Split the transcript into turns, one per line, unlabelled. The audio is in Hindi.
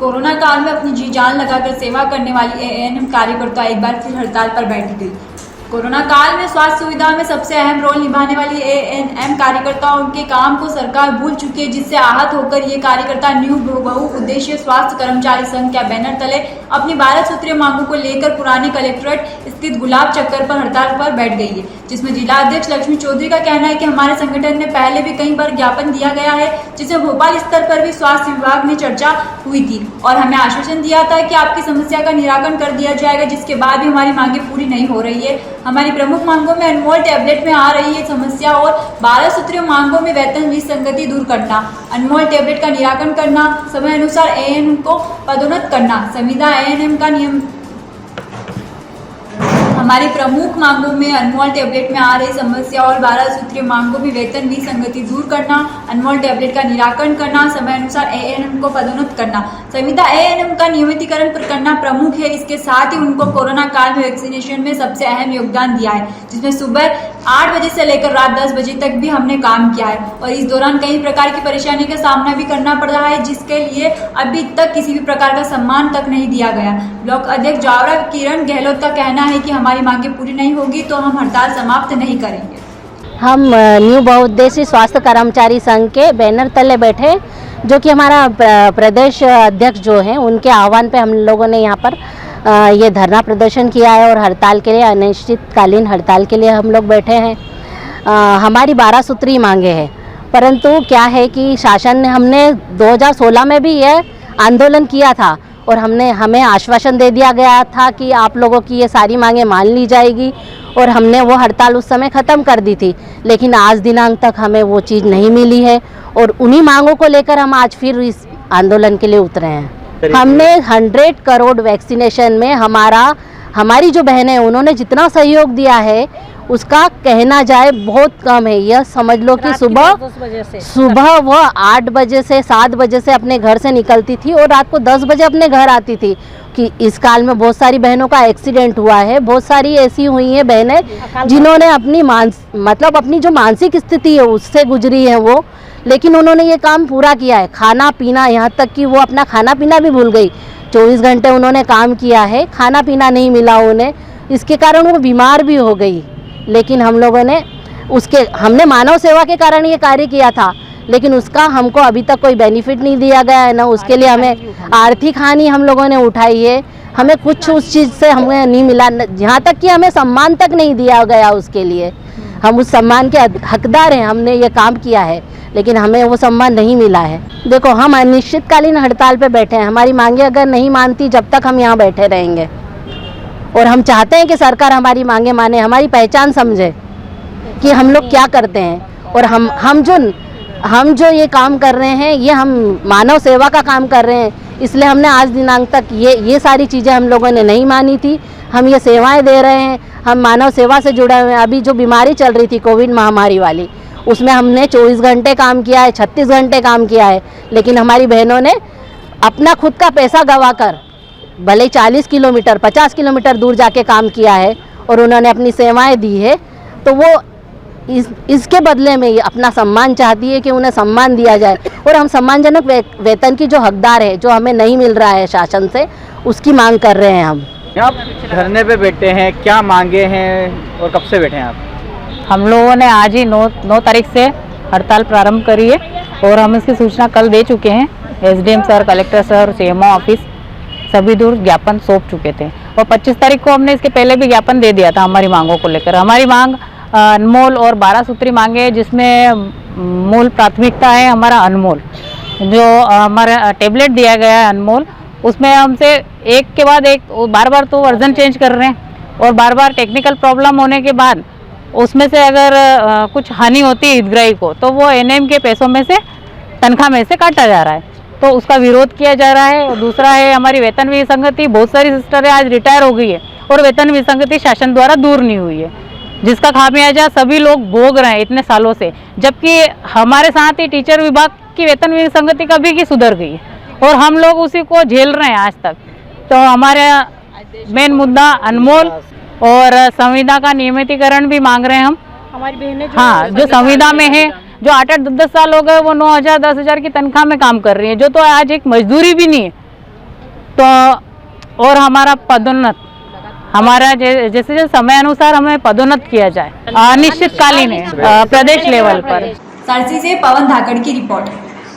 कोरोना काल में अपनी जी जान लगाकर सेवा करने वाली एएनएम कार्यकर्ता एक बार फिर हड़ताल पर बैठ गई। कोरोना काल में स्वास्थ्य सुविधा में सबसे अहम रोल निभाने वाली एएनएम कार्यकर्ता उनके काम को सरकार भूल चुकी है, जिससे आहत होकर ये कार्यकर्ता न्यू बहुउद्देशीय स्वास्थ्य कर्मचारी संघ के बैनर तले अपनी 12 सूत्रीय मांगों को लेकर पुराने कलेक्ट्रेट स्थित गुलाब चक्कर पर हड़ताल पर बैठ गई है, जिसमें जिला अध्यक्ष लक्ष्मी चौधरी का कहना है कि हमारे संगठन ने पहले भी कई बार ज्ञापन दिया गया है, जिसमें भोपाल स्तर पर भी स्वास्थ्य विभाग में चर्चा हुई थी और हमें आश्वासन दिया था कि आपकी समस्या का निराकरण कर दिया जाएगा, जिसके बाद भी हमारी मांगे पूरी नहीं हो रही है। हमारी प्रमुख मांगों में अनमोल टैबलेट में आ रही है समस्या और 12 सूत्रीय मांगों में वेतन विसंगति दूर करना, अनमोल टैबलेट का निराकरण करना, समय अनुसार एएनएम को पदोन्नत करना, संविदा एएनएम का नियम। हमारी प्रमुख मांगों में अनमोल टैबलेट में आ रही समस्या और 12 सूत्रीय मांगों में वेतन विसंगति दूर करना, अनमोल टैबलेट का निराकरण करना, समय अनुसार एएनएम को पदोन्नत करना, संविदा एएनएम का नियमितीकरण करना प्रमुख है। इसके साथ ही उनको कोरोना काल में वैक्सीनेशन में सबसे अहम योगदान दिया है, जिसमें सुबह 8 बजे से लेकर रात 10 बजे तक भी हमने काम किया है और इस दौरान कई प्रकार की परेशानी का सामना भी करना पड़ रहा है, जिसके लिए अभी तक किसी भी प्रकार का सम्मान तक नहीं दिया गया। ब्लॉक अध्यक्ष जावरा किरण गहलोत का कहना है कि हमारी मांगे पूरी नहीं होगी तो हम हड़ताल समाप्त नहीं करेंगे।
हम न्यू बहुउद्देशीय स्वास्थ्य कर्मचारी संघ के बैनर तले बैठे, जो कि हमारा प्रदेश अध्यक्ष जो हैं उनके आह्वान पे हम लोगों ने यहाँ पर ये धरना प्रदर्शन किया है और हड़ताल के लिए, अनिश्चितकालीन हड़ताल के लिए हम लोग बैठे हैं। हमारी 12 सूत्री मांगे हैं, परंतु क्या है कि शासन ने, हमने 2016 में भी यह आंदोलन किया था और हमें आश्वासन दे दिया गया था कि आप लोगों की ये सारी मांगें मान ली जाएगी और हमने वो हड़ताल उस समय ख़त्म कर दी थी, लेकिन आज दिनांक तक हमें वो चीज़ नहीं मिली है और उन्हीं मांगों को लेकर हम आज फिर इस आंदोलन के लिए उतरे हैं। हमने 100 करोड़ वैक्सीनेशन में हमारी जो बहनें हैं उन्होंने जितना सहयोग दिया है उसका कहना जाए बहुत कम है। यह समझ लो कि सुबह वो 8 बजे से 7 बजे से अपने घर से निकलती थी और रात को 10 बजे अपने घर आती थी। कि इस काल में बहुत सारी बहनों का एक्सीडेंट हुआ है, बहुत सारी ऐसी हुई हैं बहनें जिन्होंने अपनी जो मानसिक स्थिति है उससे गुजरी है वो, लेकिन उन्होंने ये काम पूरा किया है। खाना पीना, यहाँ तक कि वो अपना खाना पीना भी भूल गई। 24 घंटे उन्होंने काम किया है, खाना पीना नहीं मिला उन्हें, इसके कारण वो बीमार भी हो गई। लेकिन हम लोगों ने हमने मानव सेवा के कारण ये कार्य किया था, लेकिन उसका हमको अभी तक कोई बेनिफिट नहीं दिया गया है ना, उसके लिए हमें आर्थिक हानि हम लोगों ने उठाई है। हमें कुछ उस चीज़ से हमें नहीं मिला, यहाँ तक कि हमें सम्मान तक नहीं दिया गया उसके लिए। हम उस सम्मान के हकदार हैं, हमने ये काम किया है, लेकिन हमें वो सम्मान नहीं मिला है। देखो, हम अनिश्चितकालीन हड़ताल पे बैठे हैं, हमारी मांगे अगर नहीं मानती जब तक हम यहाँ बैठे रहेंगे और हम चाहते हैं कि सरकार हमारी मांगे माने, हमारी पहचान समझे कि हम लोग क्या करते हैं और हम जो ये काम कर रहे हैं ये हम मानव सेवा का काम कर रहे हैं। इसलिए हमने आज दिनांक तक ये सारी चीज़ें हम लोगों ने नहीं मानी थी। हम ये सेवाएं दे रहे हैं, हम मानव सेवा से जुड़े हुए हैं। अभी जो बीमारी चल रही थी कोविड महामारी वाली, उसमें हमने 24 घंटे काम किया है, 36 घंटे काम किया है, लेकिन हमारी बहनों ने अपना खुद का पैसा गंवाकर भले 40 किलोमीटर 50 किलोमीटर दूर जाके काम किया है और उन्होंने अपनी सेवाएं दी है, तो वो इसके बदले में ये अपना सम्मान चाहती है कि उन्हें सम्मान दिया जाए और हम सम्मानजनक वेतन की जो हकदार है, जो हमें नहीं मिल रहा है शासन से, उसकी मांग कर रहे हैं। हम
आप धरने पे बैठे हैं, क्या मांगे हैं और कब से बैठे हैं आप?
हम लोगों ने आज ही 9 तारीख से हड़ताल प्रारंभ करी है और हम इसकी सूचना कल दे चुके हैं। SDM sir, collector sir, CMO office सभी दूर ज्ञापन सौंप चुके थे और 25 तारीख को हमने इसके पहले भी ज्ञापन दे दिया था हमारी मांगों को लेकर। हमारी मांग अनमोल और 12 सूत्री मांगे, जिसमें मूल प्राथमिकता है हमारा अनमोल। जो हमारा टेबलेट दिया गया है अनमोल, उसमें हमसे एक के बाद एक बार तो वर्जन चेंज कर रहे हैं और बार टेक्निकल प्रॉब्लम होने के बाद उसमें से अगर कुछ हानि होती है हितग्राही को, तो वो एनएम के पैसों में से, तनख्वाह में से काटा जा रहा है, तो उसका विरोध किया जा रहा है। और दूसरा है हमारी वेतन विसंगति। बहुत सारी सिस्टरें आज रिटायर हो गई है और वेतन विसंगति शासन द्वारा दूर नहीं हुई है, जिसका खामियाजा सभी लोग भोग रहे हैं इतने सालों से, जबकि हमारे साथ ही टीचर विभाग की वेतन विसंगति कभी की सुधर गई है और हम लोग उसी को झेल रहे हैं आज तक। तो हमारे मेन मुद्दा अनमोल और संविदा का नियमितीकरण भी मांग रहे हैं हम।
हमारी बहनें
जो संविदा में है, जो 8-10 साल हो गए, वो 9,000 10,000 की तनख्वाह में काम कर रही है, जो तो आज एक मजदूरी भी नहीं है, तो और हमारा पदोन्नत हमारा जैसे समय अनुसार हमें पदोन्नत किया जाए, अनिश्चितकालीन है प्रदेश लेवल पर।
सरसी से पवन धाकड़ की रिपोर्ट।